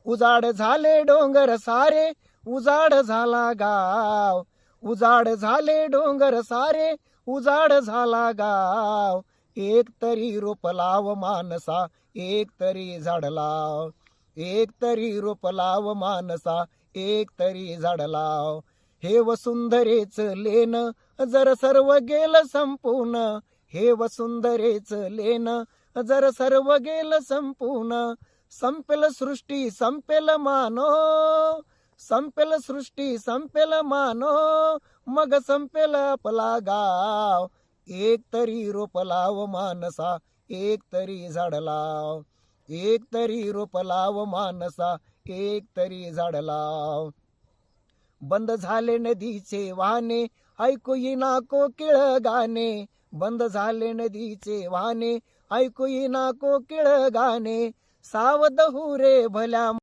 उजाड झाले डोंगर सारे, उजाड झाला गाव. उजाड झाले डोंगर सारे, उजाड झाला गाव. एक तरी रोप लाव मानसा, एक तरी झाड लाव. एक तरी रोप लाव मानसा, एक तरी झाड लाव. हे वसुंधरेच लेन जर सर्व गेलं संपून, हे वसुंधरेच लेन जर सर्व गेलं संपून. संपेल सृष्टी संपेल मानो, संपेल सृष्टी संपेल मानो, मग संपेल आपला गाव. एक तरी रोप लाव मानसा, एक तरी झाड लाव. एक तरी रोप लाव मानसा, एक तरी झाड लाव. बंद झाले नदीचे वाहने, ऐकू येईना कोकिळ गाणे. बंद झाले नदीचे वाहने, ऐकू येईना कोकिळ गाणे. सावध हो रे भल्या